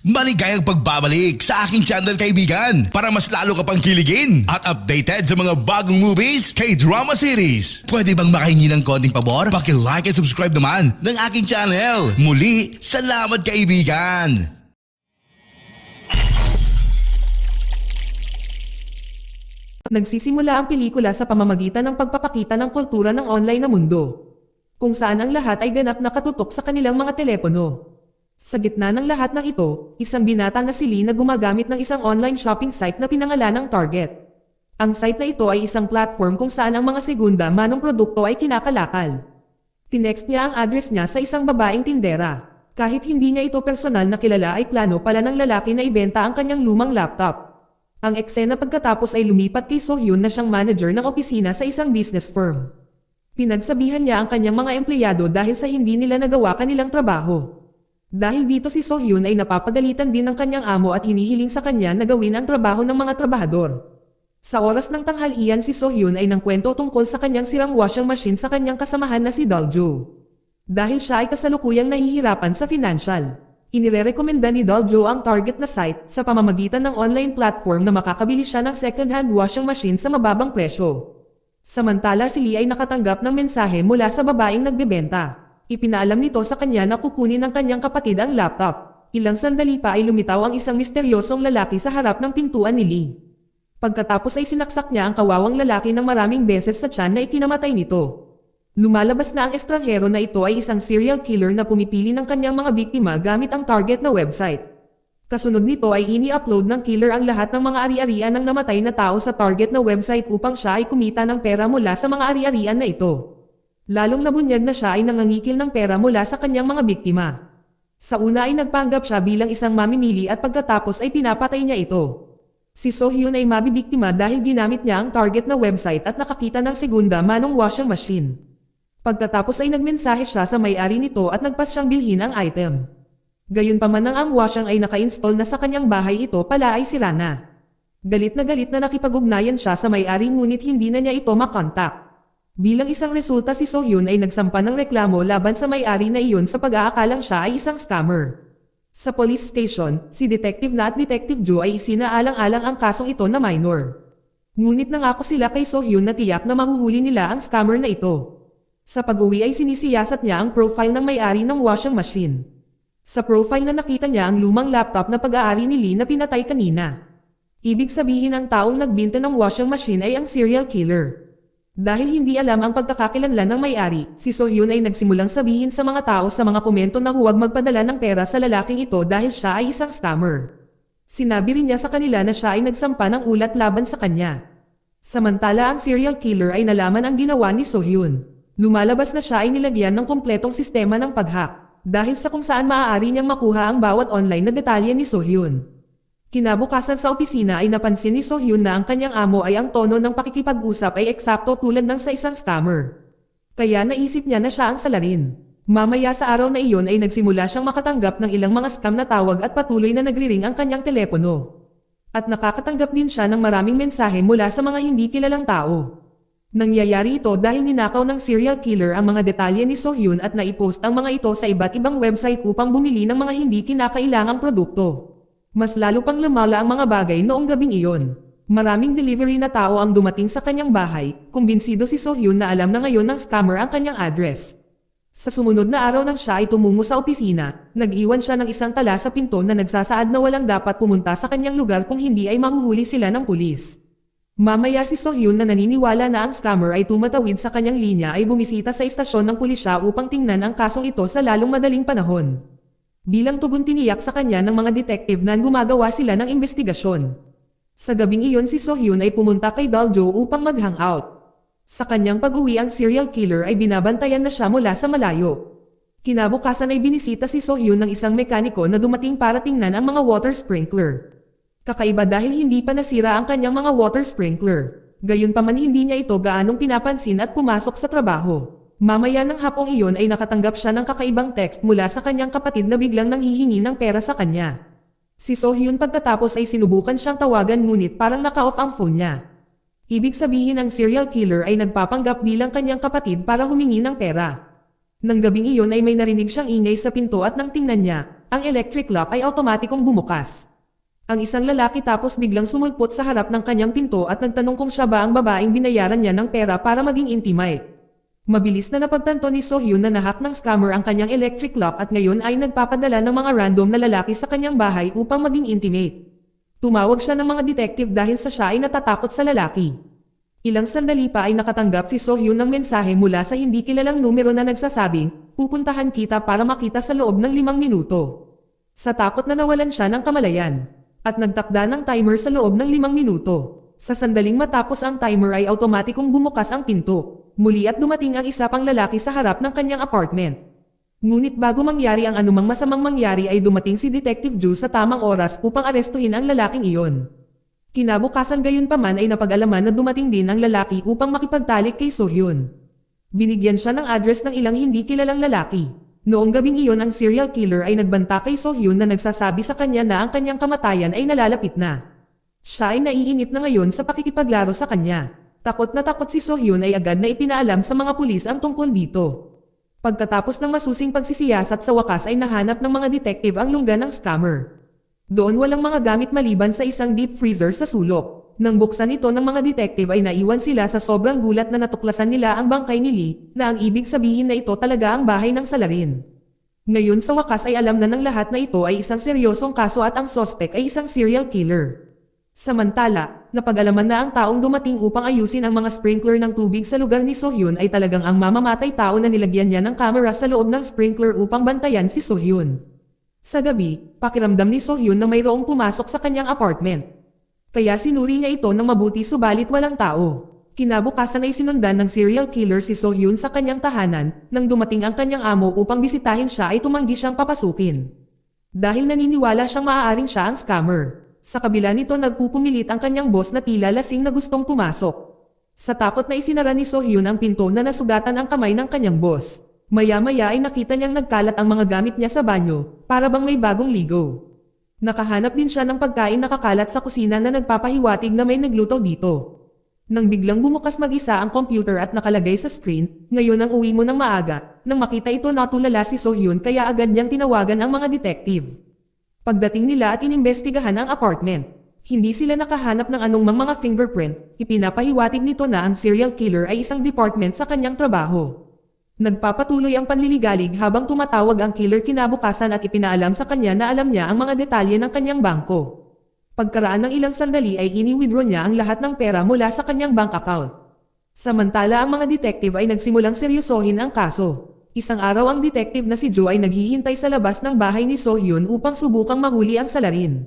Maligayang pagbabalik sa aking channel, kaibigan, para mas lalo ka pang kiligin at updated sa mga bagong movies, K-drama series. Pwede bang makahingi ng konting pabor? Paki-like and subscribe naman ng aking channel. Muli, salamat kaibigan! Nagsisimula ang pelikula sa pamamagitan ng pagpapakita ng kultura ng online na mundo, kung saan ang lahat ay ganap na katutok sa kanilang mga telepono. Sa gitna ng lahat ng ito, isang binata na si Lee na gumagamit ng isang online shopping site na pinangalanang Target. Ang site na ito ay isang platform kung saan ang mga segunda manong produkto ay kinakalakal. Tinext niya ang address niya sa isang babaeng tindera. Kahit hindi niya ito personal na kilala, ay plano pala ng lalaki na ibenta ang kanyang lumang laptop. Ang eksena pagkatapos ay lumipat kay So-hyun na siyang manager ng opisina sa isang business firm. Pinagsabihan niya ang kanyang mga empleyado dahil sa hindi nila nagawa kanilang trabaho. Dahil dito si So-hyun ay napapagalitan din ng kanyang amo at hinihiling sa kanya na gawin ang trabaho ng mga trabahador. Sa oras ng tanghalian, si So-hyun ay nangkwento tungkol sa kanyang sirang washing machine sa kanyang kasamahan na si Doljo. Dahil siya ay kasalukuyang nahihirapan sa financial, inirerekomenda ni Doljo ang Target na site sa pamamagitan ng online platform na makakabili siya ng second-hand washing machine sa mababang presyo. Samantala, si Lee ay nakatanggap ng mensahe mula sa babaeng nagbebenta. Ipinaalam nito sa kanya na kukunin ng kanyang kapatid ang laptop. Ilang sandali pa ay lumitaw ang isang misteryosong lalaki sa harap ng pintuan ni Lee. Pagkatapos ay sinaksak niya ang kawawang lalaki ng maraming beses sa tiyan na ikinamatay nito. Lumalabas na ang estranghero na ito ay isang serial killer na pumipili ng kanyang mga biktima gamit ang Target na website. Kasunod nito ay ini-upload ng killer ang lahat ng mga ari-arian ng namatay na tao sa Target na website upang siya ay kumita ng pera mula sa mga ari-arian na ito. Lalong nabunyag na siya ay nangangikil ng pera mula sa kanyang mga biktima. Sa una ay nagpanggap siya bilang isang mamimili at pagkatapos ay pinapatay niya ito. Si So-hyun ay mabibiktima dahil ginamit niya ang Target na website at nakakita ng segunda manong washing machine. Pagkatapos ay nagmensahe siya sa may-ari nito at nagpas siyang bilhin ang item. Gayunpaman nang ang washing ay naka-install na sa kanyang bahay, ito pala ay sira na. Galit na nakipag-ugnayan siya sa may-ari ngunit hindi na niya ito makontak. Bilang isang resulta, si So-hyun ay nagsampa ng reklamo laban sa may-ari na iyon sa pag-aakalang siya ay isang scammer. Sa police station, si Detective Na at Detective Jo ay isinaalang-alang ang kasong ito na minor. Ngunit nangako sila kay So-hyun na tiyak na mahuhuli nila ang scammer na ito. Sa pag-uwi ay sinisiyasat niya ang profile ng may-ari ng washing machine. Sa profile na nakita niya ang lumang laptop na pag-aari ni Lee na pinatay kanina. Ibig sabihin, ang taong nagbinta ng washing machine ay ang serial killer. Dahil hindi alam ang pagkakakilanlan ng may-ari, si So-hyun ay nagsimulang sabihin sa mga tao sa mga komento na huwag magpadala ng pera sa lalaking ito dahil siya ay isang scammer. Sinabi rin niya sa kanila na siya ay nagsampa ng ulat laban sa kanya. Samantala, ang serial killer ay nalaman ang ginawa ni So-hyun. Lumalabas na siya ay nilagyan ng kumpletong sistema ng pag-hack, dahil sa kung saan maaari niyang makuha ang bawat online na detalye ni So-hyun. Kinabukasan sa opisina ay napansin ni So-hyun na ang kanyang amo ay ang tono ng pakikipag-usap ay eksakto tulad ng sa isang scammer. Kaya naisip niya na siya ang salarin. Mamaya sa araw na iyon ay nagsimula siyang makatanggap ng ilang mga scam na tawag at patuloy na nagriring ang kanyang telepono. At nakakatanggap din siya ng maraming mensahe mula sa mga hindi kilalang tao. Nangyayari ito dahil ninakaw ng serial killer ang mga detalye ni So-hyun at naipost ang mga ito sa iba't ibang website upang bumili ng mga hindi kinakailangang produkto. Mas lalo pang lumala ang mga bagay noong gabing iyon. Maraming delivery na tao ang dumating sa kanyang bahay, kumbinsido si So-hyun na alam na ngayon ng scammer ang kanyang address. Sa sumunod na araw nang siya ay tumungo sa opisina, nag-iwan siya ng isang tala sa pinto na nagsasaad na walang dapat pumunta sa kanyang lugar kung hindi ay mahuhuli sila ng pulis. Mamaya si So-hyun na naniniwala na ang scammer ay tumatawid sa kanyang linya ay bumisita sa istasyon ng pulisya upang tingnan ang kasong ito sa lalong madaling panahon. Bilang tugon, tiniyak sa kanya ng mga detective na gumagawa sila ng investigasyon. Sa gabing iyon, si So-hyun ay pumunta kay Doljo upang mag-hangout. Sa kanyang pag-uwi, ang serial killer ay binabantayan na siya mula sa malayo. Kinabukasan ay binisita si So-hyun ng isang mekaniko na dumating para tingnan ang mga water sprinkler. Kakaiba dahil hindi pa nasira ang kanyang mga water sprinkler. Gayunpaman hindi niya ito gaanong pinapansin at pumasok sa trabaho. Mamaya ng hapong iyon ay nakatanggap siya ng kakaibang text mula sa kanyang kapatid na biglang nanghihingi ng pera sa kanya. Si So-hyun pagkatapos ay sinubukan siyang tawagan ngunit parang naka-off ang phone niya. Ibig sabihin, ang serial killer ay nagpapanggap bilang kanyang kapatid para humingi ng pera. Nang gabing iyon ay may narinig siyang ingay sa pinto at nang tingnan niya, ang electric lock ay automatikong bumukas. Ang isang lalaki tapos biglang sumulpot sa harap ng kanyang pinto at nagtanong kung siya ba ang babaeng binayaran niya ng pera para maging intimate. Mabilis na napagtanto ni So-hyun na nahack ng scammer ang kanyang electric lock at ngayon ay nagpapadala ng mga random na lalaki sa kanyang bahay upang maging intimate. Tumawag siya ng mga detective dahil siya ay natatakot sa lalaki. Ilang sandali pa ay nakatanggap si So-hyun ng mensahe mula sa hindi kilalang numero na nagsasabing, pupuntahan kita para makita sa loob ng 5 minuto. Sa takot na nawalan siya ng kamalayan. At nagtakda ng timer sa loob ng 5 minuto. Sa sandaling matapos ang timer ay automatikong bumukas ang pinto. Muli at dumating ang isa pang lalaki sa harap ng kanyang apartment. Ngunit bago mangyari ang anumang masamang mangyari ay dumating si Detective Ju sa tamang oras upang arestuhin ang lalaking iyon. Kinabukasan gayunpaman ay napag-alaman na dumating din ang lalaki upang makipagtalik kay So-hyun. Binigyan siya ng address ng ilang hindi kilalang lalaki. Noong gabing iyon ang serial killer ay nagbanta kay So-hyun na nagsasabi sa kanya na ang kanyang kamatayan ay nalalapit na. Siya ay naiinip na ngayon sa pakikipaglaro sa kanya. Takot na takot si So-hyun ay agad na ipinaalam sa mga pulis ang tungkol dito. Pagkatapos ng masusing pagsisiyasat sa wakas ay nahanap ng mga detective ang lungga ng scammer. Doon walang mga gamit maliban sa isang deep freezer sa sulok. Nang buksan ito ng mga detective ay naiwan sila sa sobrang gulat na natuklasan nila ang bangkay ni Lee, na ang ibig sabihin na ito talaga ang bahay ng salarin. Ngayon sa wakas ay alam na ng lahat na ito ay isang seryosong kaso at ang sospek ay isang serial killer. Samantala, napag-alaman na ang taong dumating upang ayusin ang mga sprinkler ng tubig sa lugar ni So-hyun ay talagang ang mamamatay tao na nilagyan niya ng kamera sa loob ng sprinkler upang bantayan si So-hyun. Sa gabi, pakiramdam ni So-hyun na mayroong pumasok sa kanyang apartment. Kaya sinuri niya ito ng mabuti subalit walang tao. Kinabukasan ay sinundan ng serial killer si So-hyun sa kanyang tahanan, nang dumating ang kanyang amo upang bisitahin siya ay tumanggi siyang papasukin. Dahil naniniwala siyang maaaring siya ang scammer. Sa kabila nito nagpupumilit ang kanyang boss na tila lasing na gustong pumasok. Sa takot na isinara ni So-hyun ang pinto na nasugatan ang kamay ng kanyang boss. Maya-maya ay nakita niyang nagkalat ang mga gamit niya sa banyo, para bang may bagong ligo. Nakahanap din siya ng pagkain nakakalat sa kusina na nagpapahiwatig na may nagluto dito. Nang biglang bumukas mag-isa ang computer at nakalagay sa screen, ngayon ang uwi mo ng maaga, nang makita ito natulala si So-hyun kaya agad niyang tinawagan ang mga detective. Pagdating nila at inimbestigahan ang apartment, hindi sila nakahanap ng anumang mga fingerprint, ipinapahiwatig nito na ang serial killer ay isang department sa kanyang trabaho. Nagpapatuloy ang panliligalig habang tumatawag ang killer kinabukasan at ipinaalam sa kanya na alam niya ang mga detalye ng kanyang bangko. Pagkaraan ng ilang sandali ay ini-withdraw niya ang lahat ng pera mula sa kanyang bank account. Samantala ang mga detective ay nagsimulang seryosohin ang kaso. Isang araw ang detective na si Jo ay naghihintay sa labas ng bahay ni So-hyun upang subukang mahuli ang salarin.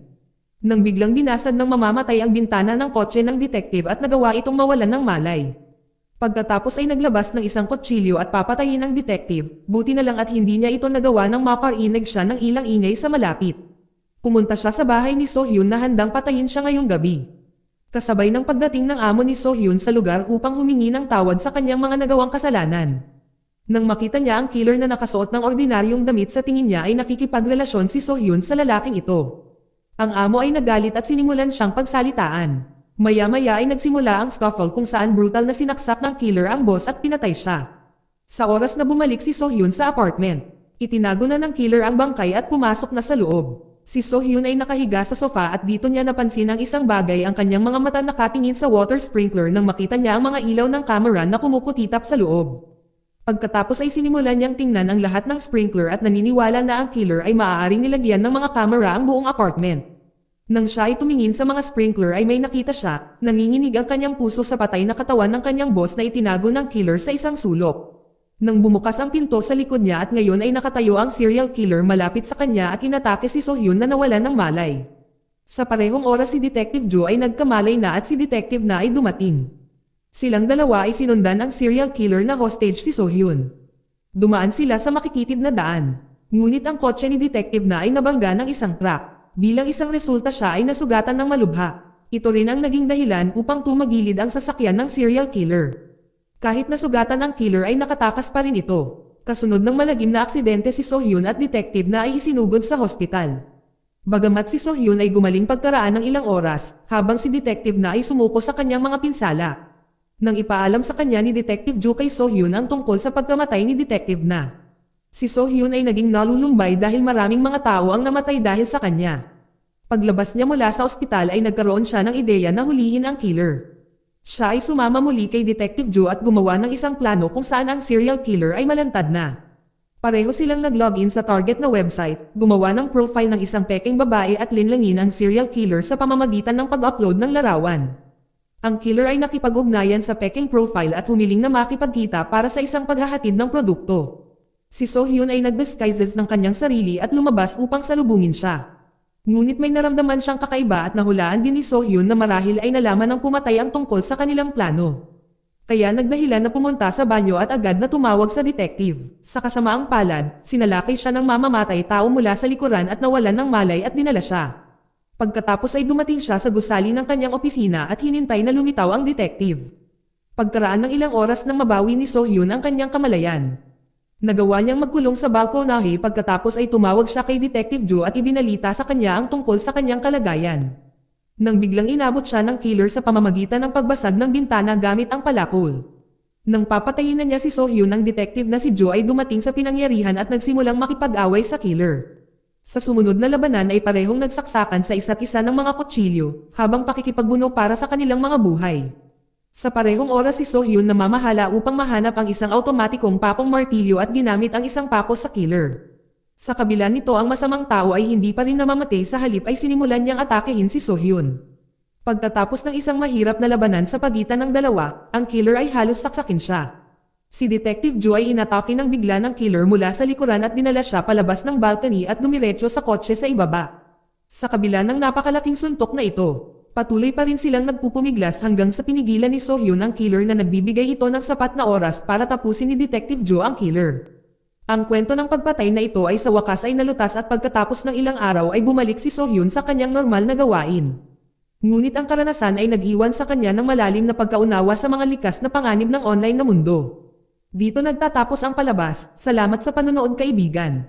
Nang biglang binasag ng mamamatay ang bintana ng kotse ng detective at nagawa itong mawalan ng malay. Pagkatapos ay naglabas ng isang kutsilyo at papatayin ang detective, buti na lang at hindi niya ito nagawa nang makarinig siya ng ilang ingay sa malapit. Pumunta siya sa bahay ni So-hyun na handang patayin siya ngayong gabi. Kasabay ng pagdating ng amo ni So-hyun sa lugar upang humingi ng tawad sa kanyang mga nagawang kasalanan. Nang makita niya ang killer na nakasuot ng ordinaryong damit sa tingin niya ay nakikipagrelasyon si So-hyun sa lalaking ito. Ang amo ay nagalit at sinimulan siyang pagsalitaan. Maya-maya ay nagsimula ang scuffle kung saan brutal na sinaksak ng killer ang boss at pinatay siya. Sa oras na bumalik si So-hyun sa apartment, itinago na ng killer ang bangkay at pumasok na sa loob. Si So-hyun ay nakahiga sa sofa at dito niya napansin ang isang bagay ang kanyang mga mata nakatingin sa water sprinkler nang makita niya ang mga ilaw ng camera na kumukutitap sa loob. Pagkatapos ay sinimulan niyang tingnan ang lahat ng sprinkler at naniniwala na ang killer ay maaaring nilagyan ng mga kamera ang buong apartment. Nang siya ay tumingin sa mga sprinkler ay may nakita siya, nanginginig ang kanyang puso sa patay na katawan ng kanyang boss na itinago ng killer sa isang sulok. Nang bumukas ang pinto sa likod niya at ngayon ay nakatayo ang serial killer malapit sa kanya at inatake si So-hyun na nawalan ng malay. Sa parehong oras si Detective Jo ay nagkamalay na at si Detective na ay dumating. Silang dalawa ay sinundan ng serial killer na hostage si So-hyun. Dumaan sila sa makikitid na daan. Ngunit ang kotse ni Detective na ay nabangga ng isang truck. Bilang isang resulta siya ay nasugatan ng malubha. Ito rin ang naging dahilan upang tumagilid ang sasakyan ng serial killer. Kahit nasugatan ng killer ay nakatakas pa rin ito. Kasunod ng malagim na aksidente si So-hyun at Detective na ay isinugod sa hospital. Bagamat si So-hyun ay gumaling pagkaraan ng ilang oras, habang si Detective na ay sumuko sa kanyang mga pinsala. Nang ipaalam sa kanya ni Detective Jo kay So-hyun ang tungkol sa pagkamatay ni Detective na. Si So-hyun ay naging nalulumbay dahil maraming mga tao ang namatay dahil sa kanya. Paglabas niya mula sa ospital ay nagkaroon siya ng ideya na hulihin ang killer. Siya ay sumama muli kay Detective Joe at gumawa ng isang plano kung saan ang serial killer ay malantad na. Pareho silang nag-login sa target na website, gumawa ng profile ng isang peking babae at linlangin ang serial killer sa pamamagitan ng pag-upload ng larawan. Ang killer ay nakipag-ugnayan sa peking profile at humiling na makipagkita para sa isang paghahatid ng produkto. Si So-hyun ay nag-disguises ng kanyang sarili at lumabas upang salubungin siya. Ngunit may naramdaman siyang kakaiba at nahulaan din ni So-hyun na marahil ay nalaman ng pumatay ang tungkol sa kanilang plano. Kaya nagdahilan na pumunta sa banyo at agad na tumawag sa detective. Sa kasamaang palad, sinalakay siya ng mamamatay tao mula sa likuran at nawalan ng malay at dinala siya. Pagkatapos ay dumating siya sa gusali ng kanyang opisina at hinintay na lumitaw ang detective. Pagkaraan ng ilang oras nang mabawi ni So-hyun ang kanyang kamalayan. Nagawa niyang magkulong sa balkonahe pagkatapos ay tumawag siya kay Detective Joe at ibinalita sa kanya ang tungkol sa kanyang kalagayan. Nang biglang inabot siya ng killer sa pamamagitan ng pagbasag ng bintana gamit ang palakol. Nang papatayin na niya si So-hyun, ang detective na si Joe ay dumating sa pinangyarihan at nagsimulang makipag-away sa killer. Sa sumunod na labanan ay parehong nagsaksakan sa isa't isa ng mga kutsilyo, habang pakikipagbuno para sa kanilang mga buhay. Sa parehong oras si So-hyun namamahala upang mahanap ang isang automatikong pakong martilyo at ginamit ang isang pako sa killer. Sa kabila nito, ang masamang tao ay hindi pa rin namamatay, sa halip ay sinimulan niyang atakehin si So-hyun. Pagkatapos ng isang mahirap na labanan sa pagitan ng dalawa, ang killer ay halos saksakin siya. Si Detective Joe ay inatake ng bigla ng killer mula sa likuran at dinala siya palabas ng balcony at dumiretso sa kotse sa ibaba. Sa kabila ng napakalaking suntok na ito, patuloy pa rin silang nagpupumiglas hanggang sa pinigilan ni So-hyun ang killer na nagbibigay ito ng sapat na oras para tapusin ni Detective Joe ang killer. Ang kwento ng pagpatay na ito ay sa wakas ay nalutas at pagkatapos ng ilang araw ay bumalik si So-hyun sa kanyang normal na gawain. Ngunit ang karanasan ay nag-iwan sa kanya ng malalim na pagkaunawa sa mga likas na panganib ng online na mundo. Dito nagtatapos ang palabas. Salamat sa panonood, kaibigan.